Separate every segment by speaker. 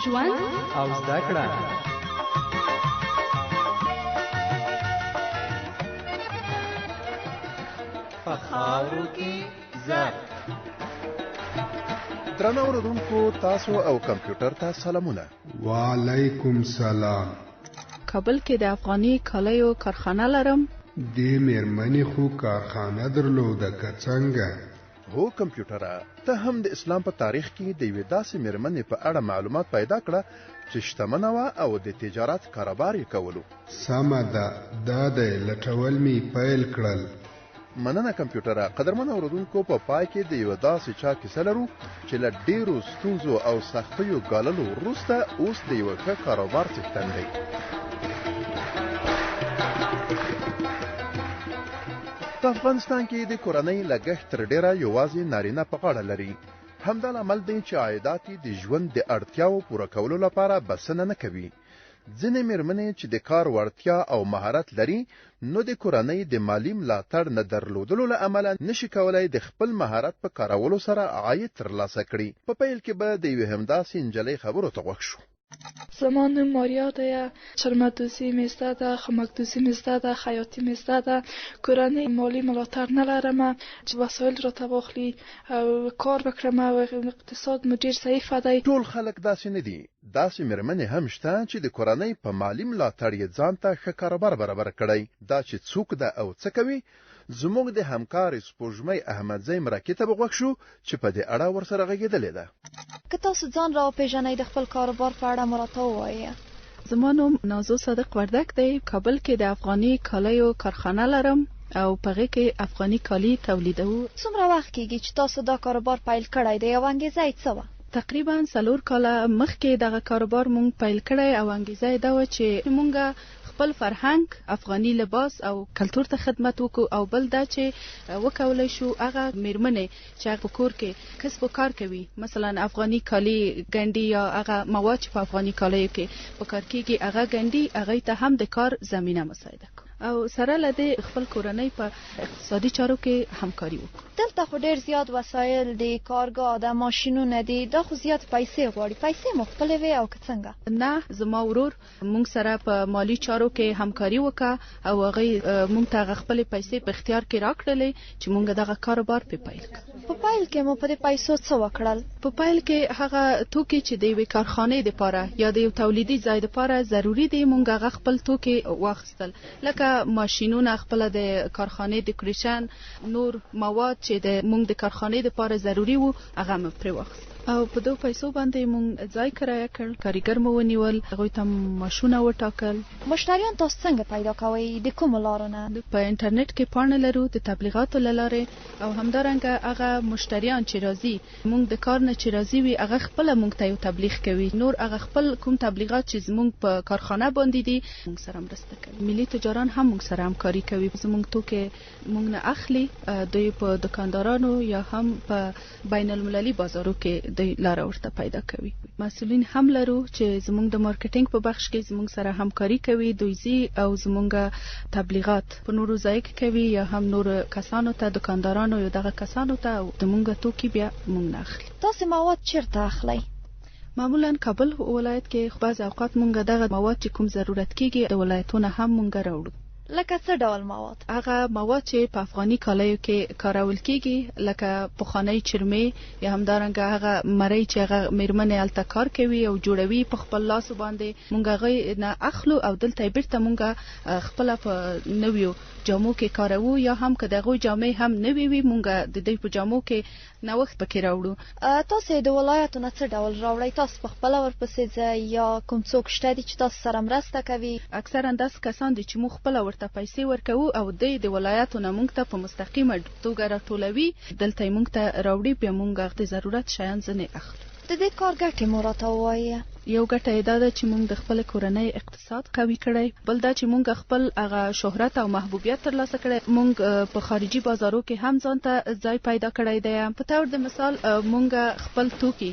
Speaker 1: ژوند
Speaker 2: او زده کړه. په خاورو کې زر.
Speaker 3: درنو اوردونکو، تاسو او کمپیوټر ته سلامونه.
Speaker 4: وعلیکم سلام.
Speaker 5: کابل کې د افغاني کالیو کارخانه لرم.
Speaker 4: دې مېرمنې خو کارخانه درلوده که څنګه؟
Speaker 3: هو کمپیوټره، ته هم د اسلام په تاریخ کې د یوې داسې مېرمنې په اړه معلومات پیدا کړه چې شتمنه وه او د تجارت کاروبار یې کولو.
Speaker 4: سمه ده، دا دی لټول مې پیل کړل.
Speaker 3: مننه کمپیوټره. قدرمن اوردونکو، په پای کې د یو داسې چا کیسه لرو چې له ډیرو ستونزو او سختیو ګاللو وروسته اوس د یو ښه کاروبار څښتن دی. په افغانستان کې د کورنۍ لګښت تر ډیره یوازې نارینه په غاړه لري. همدا لامل دی چې عایدات د ژوند د اړتیاو پوره کولو لپاره بسنه نه کوي. ځینې مېرمنې چې د کار وړتیا او مهارت لري، نو د کورنۍ د مالی ملاتړ نه درلودلو له امله نشي کولای د خپل مهارت په کارولو سره عاید ترلاسه کړي. په پیل کې به د یوې همداسې نجلۍ خبرو ته غوږ شو.
Speaker 6: زما نوم ماریا ده. شرمتوسی میسته ده، خمکدوسی میسته ده، خیاطی میسته ده. کورنۍ مالی ملاتړ نلرم چې وسایل را تواخلی او کار بکرم او اقتصاد مو ډیر ضعیف دی.
Speaker 3: ټول خلک داسې نه دي. داسې مېرمنې هم شته چې د کورنۍ په مالی ملاتړ یې ځان ته ښه کاروبار برابر کړی. دا چې څوک ده او څه کوي، زموږ د همکار سپوږمۍ احمدزی مرکې ته به غوږ شو چې په دې اړه ورسره غږېدلې ده.
Speaker 7: که تاسو ځان را وپېژنئ، د خپل کاروبار په اړه مو راته ووایئ.
Speaker 5: زما نوم نازو صادق وردک دی. کابل کې د افغاني کالیو کارخانه لرم او په هغې کې افغاني کالي تولیدوو.
Speaker 7: څومره وخت کېږي چې تاسو دا کاروبار پیل کړی دی او انګېزه یې څه وه؟
Speaker 5: تقریبا 4 کاله مخکې دغه کاروبار مونږ پیل کړی او انګېزه یې دا وه چې مونږ خپل فرهنګ، افغاني لباس او کلتور ته خدمت وکړو، او بل دا چې وکولای شو هغه مېرمنې چې په کور کې کسب و کار کوي، مثلا افغاني کالي ګنډي یا هغه مواد چې په افغاني کالیو کې په کار کېږي هغه ګنډي، هغې ته هم د کار زمینه مساعده کړو او سره له دې خپل کورنۍ په اقتصادي چارو کې همکاري وکړو.
Speaker 7: دلته خو ډیر زیات وسایل دي، کارګاه ده، ماشینونه دي، دا خو زیات پیسې غواړي. پیسې مو خپلې وې او که څنګه؟
Speaker 5: نه، زما ورور مونږ سره په مالی چارو کې همکاري وکړه او هغې مونږ ته هغه خپلې پیسې په اختیار کې راکړلې چې مونږ دغه کاروبار پې پیل کړو.
Speaker 7: په پیل کې مو په دې پیسو څه وکړل؟
Speaker 5: په پیل کې هغه توکي چې د یوې کارخانې دپاره یا د یو تولیدي ځای دپاره ضروري دي، مونږ هغه خپل توکي واخیستل، لکه ماشینونه، خپل د کارخانې ډیکوریشن، نور مواد چې د مونږ د کارخانې دپاره ضروري وو هغه مې پرې واخیستل او په دو پیسو باندې مونږ ځای کرایه کړ، کاریګر مو ونیول، هغوی ته معاشونه وټاکل.
Speaker 7: مشتریان تاسو څنګه پیدا کوئ؟ د کومو لارو نه؟
Speaker 5: په انټرنیټ کې پاڼې لرو د تبلیغاتو له لارې، او همدارنګه هغه مشتریان چې راځي، مونږ د کار نه چې راځي وي هغه خپله مونږ ته یو تبلیغ کوي. نور هغه خپل کوم تبلیغات چې زمونږ په کارخانه باندې دي مونږ سره مرسته کوي. ملي تجاران هم مونږ سره همکاري کوي، زمونږ توکې مونږ نه اخلي، دوی په دکاندارانو یا هم په بین المللي بازارو کې دوی لاره ورته پیدا کوي. مسؤلین هم لرو چې زمونږ د مارکیټینګ په بخش کې زمونږ سره همکاري کوي، دوی زی او زمونږ تبلیغات په نورو ځای کې کوي یا هم نور کسانو ته، دکاندارانو یا دغه کسانو ته، او د مونږ توکي بیا مونږ نه اخلي.
Speaker 7: تاسو مواد چیرته اخلئ؟
Speaker 5: معمولا کابل ولایت کې بعض اوقات مونږ دغه مواد چې کوم ضرورت کېږي د ولایتونو هم مونږ راوړو.
Speaker 7: لکه څه ډول مواد؟
Speaker 5: هغه مواد چې په افغاني کالیو کې کارول کېږي، لکه پخوانی چرمې یا همدارنګه هغه مرۍ چې هغه مېرمنې هلته کار کوي او جوړوي په خپل لاسو باندې، مونږ هغې نه اخلو او دلته یې بېرته مونږ خپله په نویو جامو کې کاروو، یا هم که د هغوی جامې هم نوې وي مونږ د دوی په جامو کې نوښت پکې راوړو.
Speaker 7: تاسو د ولایتو نه څه ډول راوړئ؟ تاسو په خپله ورپسې ځئ یا کوم څوک شته دي چې تاسو سره مرسته کوي؟
Speaker 5: اکثرا داسې کسان دي چې موږ خپله ورته پیسې ورکوو او دوی د ولایتو نه موږ ته په مستقیمه توګه راټولوي، دلته یې موږ ته راوړي، بیا موږ د ضرورت شیان ځینې اخلو.
Speaker 7: د دې کار ګټې مو راته ووایه.
Speaker 5: یو ګټه یې دا ده چې موږ د خپل کورنۍ اقتصاد قوي کړی، بل دا چې موږ خپل هغه شهرت او محبوبیت ترلاسه کړی، موږ په خارجي بازارو کې هم ځان ته ځای پیدا کړی دی. په طور د مثال موږ خپل توکي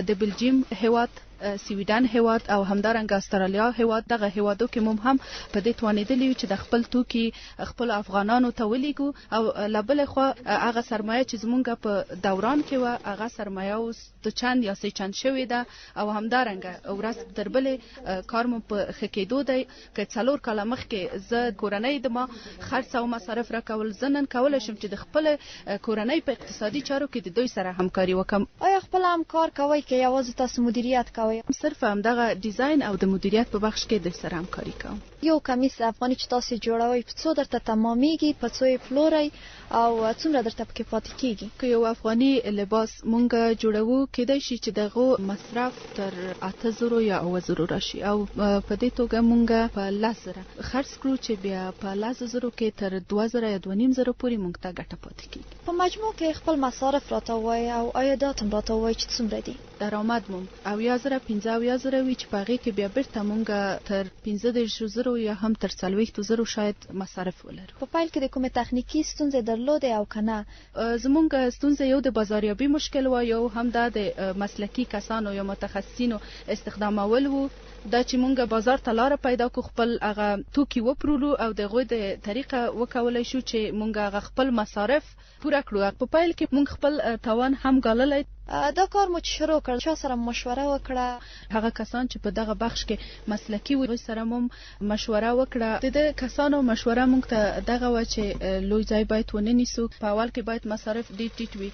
Speaker 5: د بلجیم هیواد سویډن هیواد او همدارنګه استرالیا هیواد، دغه هیوادو کې هم په دې توانېدلي یو چې د خپل توکي خپل افغانانو ته ولیږو او له بلې خوا هغه سرمایه چې زمونږ په دوران کې وه هغه سرمایه اوس 2 چند یا 3 چند شوې ده او همدارنګه ورځ تر بلې کار مو په ښه کېدو دی. که 4 کاله مخکې زه کورنۍ د ما خرڅ او مصارف راکول، زه نن کولی شم چې د خپل کورنۍ په اقتصادي چارو کې د دوی سره همکاري وکړم.
Speaker 7: آیا خپل همکار کوئ که یوازې تاسو مدیریت کوئ؟
Speaker 5: صرف همدغه ډیزاین او د مدیریت په بخش کې د سره همکاري کوم.
Speaker 7: یو کمیس افغاني چې تاسو جوړوئ په څو درته تمامیږي، په څو یې پلورئ او څومره درته پکې پاتې کیږي؟
Speaker 5: که یو افغاني لباس مونږ جوړوو کېدای شي چې دغه مصرف تر 8000 یا 9000 راشي او په دې توګه مونږ په 10000 خرڅ کړو چې بیا په 10000 کې تر 2000 یا 2500 پورې مونږ ته ګټه پاتې کیږي.
Speaker 7: په مجموع کې خپل مصارف راته وایي او عایدات هم راته وایي چې څومره دي؟
Speaker 5: درآمد مو 10000 15000 وي چې په هغې کې بیا بیرته مونږ تر 15000 یا هم تر 40000 شاید مصارف ولرو.
Speaker 7: په پیل کې د کومې تخنیکی ستونزې درلودې او که نه؟
Speaker 5: زمونږ ستونزه یو د بازاریابي مشکل و، یو هم د مسلکي کسانو یا متخصصینو استخدامول و. دا چې مونږ بازار ته لاره پیدا کو، خپل هغه توکي وپرولو او دغه د طریقه وکولای شو چې مونږ هغه خپل مصارف پوره کړو. په پیل کې مونږ خپل توان هم ګاللی.
Speaker 7: دا کار مو چې شروع کړ چا سره مشوره وکړه؟
Speaker 5: هغه کسان چې په دغه بخش کې مسلکي وي سره مو مشوره وکړه. د کسانو مشوره مونږ ته دغه و چې لوی ځای باید ونه نیسو، په اول کې باید مصارف ډېر ټیټ وي.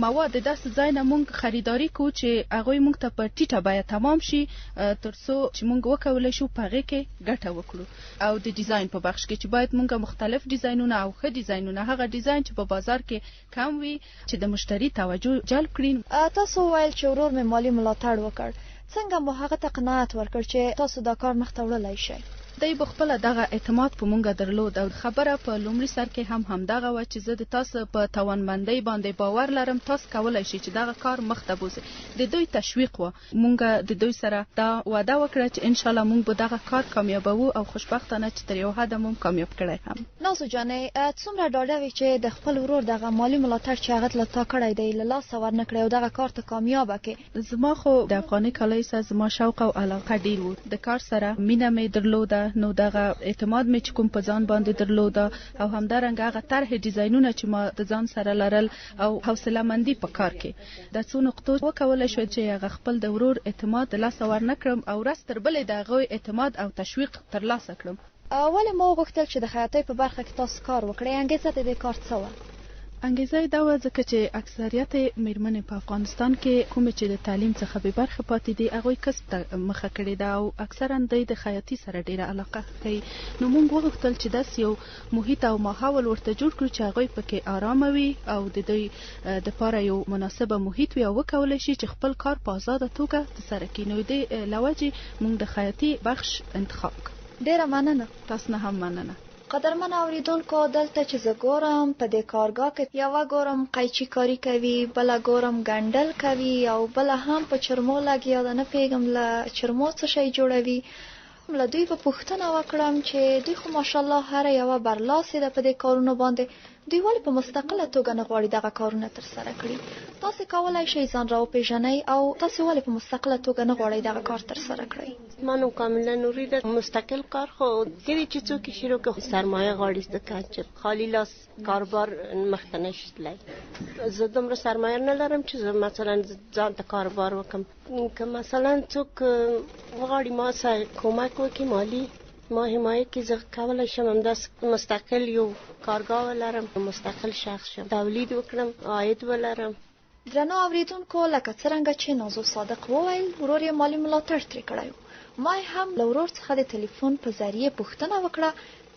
Speaker 5: مواد د داسې ځای نه مونږ خریداري کو چې هغوی مونږ ته په ټیټه بیه تمام شي تر څو چې مونږ وکولی شو په هغې کې ګټه وکړو. او د ډیزاین په بخش کې چې باید مونږ مختلف ډیزاینونه او ښه ډیزاینونه، هغه ډیزاین چې په بازار کې کم وي چې د مشتری توجه جلب کړي.
Speaker 7: تاسو وویل چې ورور مې مالي ملاتړ وکړ، څنګه مو هغه ته قناعت ورکړ چې تاسو دا کار مخته وړلی شئ؟
Speaker 5: دی بخپله دغه اعتماد په مونږه درلود او خبره په لومړي سر کې همدغه و چې زه د تاسو په توانمندۍ باندې باور لرم، تاسو کولی شئ چې دغه کار مخته بوځئ. د دوی تشویق و، مونږ د دوی سره دا وعده وکړه چې انشاءالله مونږ به دغه کار کامیابوو او خوشبختانه چې تر یو حده مو کامیاب کړی هم.
Speaker 7: نازو جانې، څومره ډاډه وي چې د خپل ورور دغه مالي ملاتړ چې هغه له تا کړی دی له لاسه ورنکړی او دغه کار ته کامیابه کړې؟
Speaker 5: زما خو د افغاني کالیو سره زما شوق او علاقه ډېر و، د کار سره مینه مې درلوده، نو دغه اعتماد مې چې کوم په ځان باندې درلوده او همدارنګه هغه طرح ډیزاینونه چې ما د ځان سره لرل او حوصله مندي په کار کې د څو نقطو وکولای شو چې هغه خپل د ورور اعتماد د لاسه ورنکړم او ورځ تر بلې د هغوی اعتماد او تشویق ترلاسه کړم.
Speaker 7: ولې ما وغوښتل چې د خیاطۍ په برخه کې تاسو کار وکړئ؟ انګیزه د دې کار څه وه؟
Speaker 5: انګیزه دا و ځکه چې اکثریت میرمنې په افغانستان کې کومې چې د تعلیم څخه بې برخې پاتې دي هغوی کسب ته مخه کړې ده او اکثرا دوی د خیاطۍ سره ډېره علاقه کوي. نو موږ وغوښتل چې داسې یو محیط او ماحول ورته جوړ کړو چې هغوی پکې ارامه وي او د دوی دپاره یو مناسبه محیط وي او وکولی شي چې خپل کار په ازاده توګه ترسره کړي. نو دې له وجې موږ د خیاطۍ بخش انتخاب کړ.
Speaker 7: ډېره مننه.
Speaker 5: تاسو نه هم مننه.
Speaker 7: قدرمن اوریدونکو، دلته چې زه ګورم په دې کارګاه کې یوه ګورم قیچي کاري کوي، بله ګورم ګنډل کوي او بله هم په چرمو لګیا ده، نه پوهېږم له چرمو څه شی جوړوي. له دوی به پوښتنه وکړم چې دوی خو ماشاءالله هره یوه برلاسې ده په دې کارونو باندې، دوی ولې په مستقله توګه نه غواړي دغه کارونه ترسره کړي؟ تاسې کولی شئ ځان راوپېژنئ او تاسې ولې په مستقله توګه نه غواړئ دغه کار ترسره کړئ؟
Speaker 1: ما نوم کامله نوري ده. مستقل کار خو کله چې څوک شروع کوي سرمایه غواړي ځکه چې خالی لاس کاروبار مخته نشي تللی. زه دومره سرمایه نه لرم چې زه مثلا ځان ته کاروبار وکړم. که مثلا څوک وغواړي ما سره کمک وکړي مالي، ما حمایه کې زه کولی شم همداسې مستقل یو کارګاه ولرم، مستقل شخص شم، تولید وکړم، عاید ولرم.
Speaker 7: درنو اوریدونکو، لکه څرنګه چې نازو صادق وویل ورور یې مالي ملاتړ ترې کړی و. ما هم له ورور څخه د تلیفون په ذریعه پوښتنه وکړه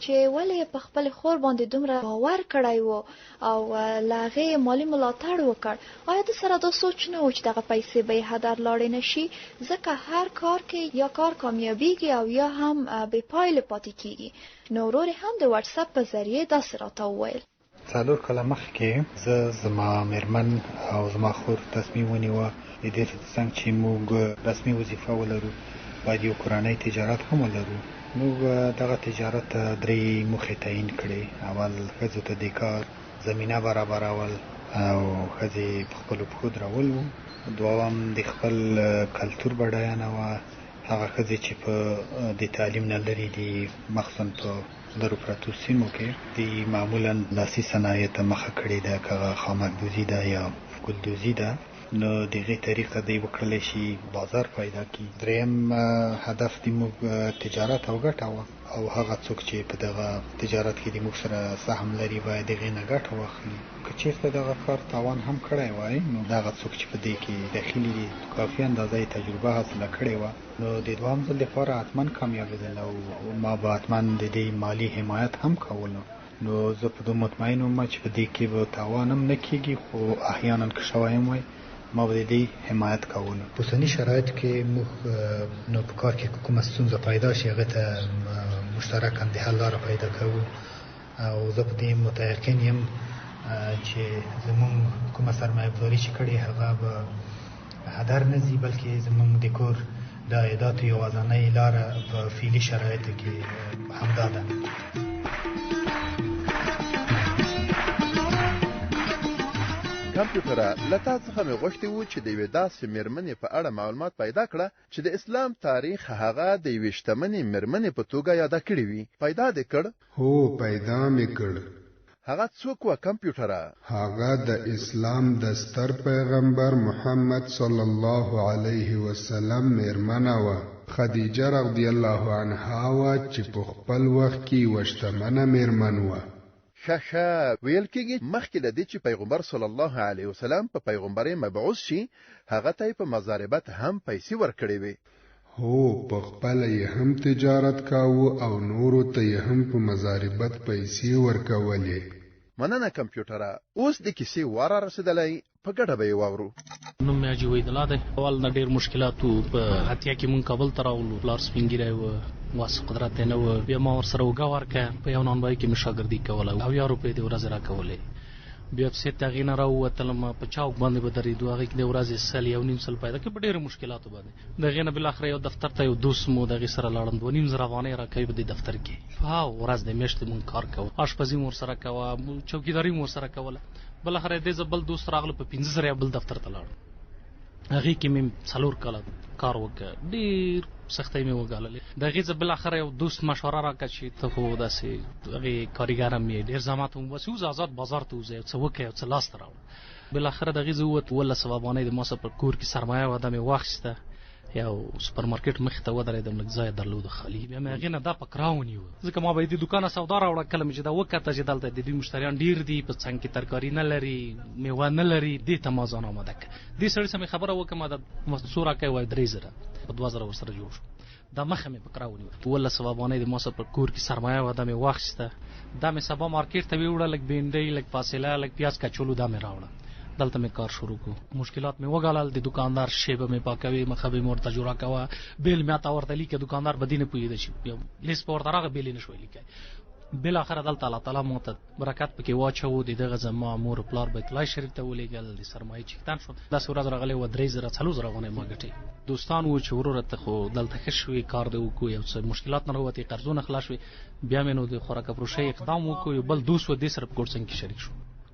Speaker 7: چې ولې په خپل خور باندې دومره باور کړی و او له هغې مالي ملاتړ وکړ. آیا د سره دا سوچ نه و چې دغه پیسې به یې هدر لاړې نه شي؟ ځکه هر کار کې یا کار کامیابیږي او یا هم بې پایلې پاتې کیږي. نو ورور هم د واتساپ په ذریعه داسې راته وویل.
Speaker 8: 4 کاله مخکې زه زما میرمن او زما خور تصمیم ونیوه د دې ترڅنګ چې موږ رسمي وظیفه ولرو، باید یو کورنی تجارت هم ولرو. موږ دغه تجارت 3 موخې تعیین کړې. اول ښځو ته د کار زمینه برابرول او ښځې په خپلو پښو درول وو. دوام د خپل کلتور بډاینه وه. هغه ښځې چې په د تعلیم نه لرې دي، مخصوصا په لرو پرتو سیمو کې د معمولا لاسي صنایع ته مخه کړې ده، که هغه خامکدوزي ده یا ګلدوزي ده، نو دغې طریقه دی وکړلی شي بازار پیدا کړي. دریم هدف د موږ تجارت او ګټه وه، او هغه څوک چې په دغه تجارت کې د موږ سره سهم لري باید دغې نه ګټه واخلي. که چېرته دغه کار تاوان هم کړی وای، نو دغه څوک چې په دې کې داخلي دي کافي اندازه یې تجربه حاصله کړې وه، نو د دوام ځل لپاره حتما کامیابېدل، او ما به حتما د دې مالي حمایت هم کولو. نو زه په دې مطمئن وم چې په دې کې به تاوان هم نه کېږي، خو احیانا که شوی هم وای ما به د دې حمایت کولو.
Speaker 9: په اوسني شرایطو کې موږ نو په کار کې کومه ستونزه پیدا شي هغې ته مشترکاً د حل لاره پیدا کوو، او زه په دې متیقن یم چې زموږ کومه سرمایه ګذاري چې کړې هغه به هدر نه ځي، بلکې زموږ د کور د عایداتو یوازینۍ لاره په فعلي شرایطو کې همدا ده.
Speaker 3: کمپیوټره له تا څخه مې غوښتي وو چې د یوې داسې مېرمنې په اړه معلومات پیدا کړه چې د اسلام تاریخ هغه د یوې شتمنې مېرمنې په توګه یاده کړې وي. پیدا دې کړ؟
Speaker 4: هو، پیدا مې کړ.
Speaker 3: هغه څوک وه کمپیوټره؟
Speaker 4: هغه د اسلام د ستر پیغمبر محمد صلی الله علیه وسلم مېرمنه وه. خدیجه رضی الله عنها وه چې په خپل وخت کې یوه شتمنه مېرمن وه.
Speaker 3: ښه ویل کېږي مخکې له دې چې پیغمبر صلی الله علیه وسلم په پیغمبرۍ مبعوث شي، هغه ته یې په مضاربت هم پیسې ورکړې وې.
Speaker 4: هو، په خپله یې هم تجارت کاوه او نورو ته یې هم په مضاربت پیسې ورکولې.
Speaker 3: مننه کمپیوټره. اوس د کیسې وار رسېدلی، په ګډه به یې واورو.
Speaker 10: نوم مې حاجي وحیدالله دی. اول نه ډېر مشکلات وو. په اتیا کې مونږ کابل ته راغلو، پلار سپین ږیری و، واسه قدرت یې نه و. بیا ما ورسره اوږه ورکړه، په یو نانبایي کې مې شاګردي کوله، 80 روپۍ د ورځې راکولې. بیا پسې د هغې نه راووتلم، په چوک باندې به درېدو، هغې کې د ورځې 100-1.5 پیدا کړې، په ډېرو مشکلاتو باندې. د هغې نه بالاخره یو دفتر ته یو دوست مو د هغې سره لاړم، 2.5 افغانۍ راکوي په دې دفتر کې. ورځ د میاشتې مونږ کار کوو، اشپزي مو ورسره کوه، چوکیداري مو ورسره کوله. بالاخره دې زه بل دوست راغله، په 15 بل دفتر ته لاړم. هغې کې مې 4 کاله کار وکړ، ډېر سختۍ مې وګاللې. د هغې زه بالاخره یو دوست مشوره راکړه چې ته خو داسې هغې کارګر هم یې، ډېر زحمت هم وباسي، اوس آزاد بازار ته وځه، یو څه وکړه، یو څه لاسته راوړه. بالاخره د هغې زه ووت، 1200 افغانۍ د ما سره په کور کې سرمایه وه، دا مې واخیسته، یو سوپر مارکیټ مخې ته ودرېدم، لږ ځای درلود خالي. بیا مې هغې نه دا پک راونیوه، ځکه ما به یې د دوکانه سودا راوړه. کله مې چې دا وکته چې دلته د دوی مشتریان ډېر دي، په څنګ کې ترکاري نه لري، میوه نه لري، دې ته ما ځان آماده کړه. دې سړي سره مې خبره وکړه، ما د څو راکوي وایي 3000، په 2000 ورسره جوړ شو. دا مخه مې پک راونیوه، 1200 افغانۍ د ما سره په کور کې سرمایه وه، دا مې واخیسته. دا مې سبا مارکیټ ته ویوړه، لږ بینډۍ، لږ فاصله، لږ پیاز کچولو، دا مې راوړه. دلته مې کار شروع کړو. مشکلات مې وګالل، د دکاندار شی به مې پاکوي، مخه به مې ورته جوړه کوه، بیل مې ته ورته لیکه، دکاندار به دې نه پوهېده چې یو لیست به ورته راغی، بیل یې نه شوی لیکلی. بالاخره دلته الله تعالی مو ته برکت پکې واچوو. د دغه زما مور و پلار بیت الله شریف ته ولېږل، د سرمایې چښتن شو. داسې ورځ راغلی وه 3000-4000 افغانۍ ما ګټې. دوستان وو چې وروره ته خو دلته ښه شوې، کار دې وکړو، یو څه مشکلات نه راوتې، قرضونه خلاص شوې. بیا مې نو د خوراکه فروشۍ اقدام وکړو، یو بل دوست و، دې سره په ګوړ څنګ کې شریک شو.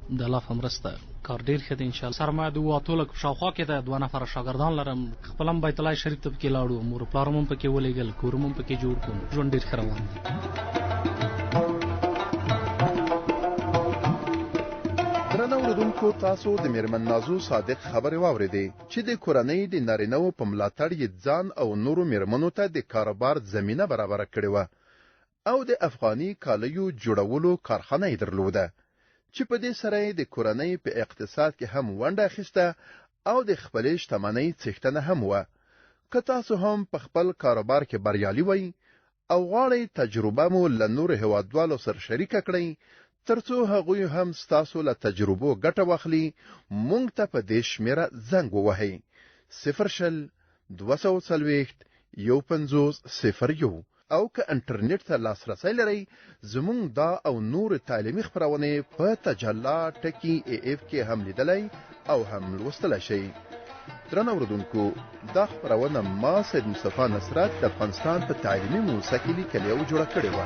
Speaker 10: د الله په مرسته کار ډېر ښه دی انشاءالله. سرمایه د 2 لک شاوخوا کې ده، 2 نفره شاګردان لرم، خپل هم بیت الله شریف ته پکې لاړو، مور و پلار هم پکې ولېږل، کور هم پکې جوړ کړو، ژوند ډېر ښه روان دی.
Speaker 3: درنو اوریدونکو، تاسو د مېرمن نازو صادق خبرې واورېدې چې د کورنۍ د نارینه‌وو په ملاتړ یې ځان او نورو مېرمنو ته د کاروبار زمینه برابره کړې وه، او د افغاني کالیو جوړولو کارخانه یې درلوده چې په دې سره یې د کورنۍ په اقتصاد کې هم ونډه اخیسته او د خپلې شتمنۍ څښتنه هم وه. که تاسو هم په خپل کاروبار کې بریالي وئ او غواړئ تجربه مو له نورو هېوادوالو سره شریکه کړئ، ترڅو هغوی هم ستاسو له تجربو ګټه واخلي، موږ ته په دې شمېره زنګ ووهئ: 002401501. او که انټرنیټ ته لاسرسی لرئ، زموږ دا او نور تعلیمي خپرونې په تجلا.af کې هم لیدلی او هم لوستلی شئ. درنو اوریدونکو، دا خپرونه ما سید مصطفی نصرت د افغانستان په تعلیمي موسسه کې لیکلې او جوړه کړې وه.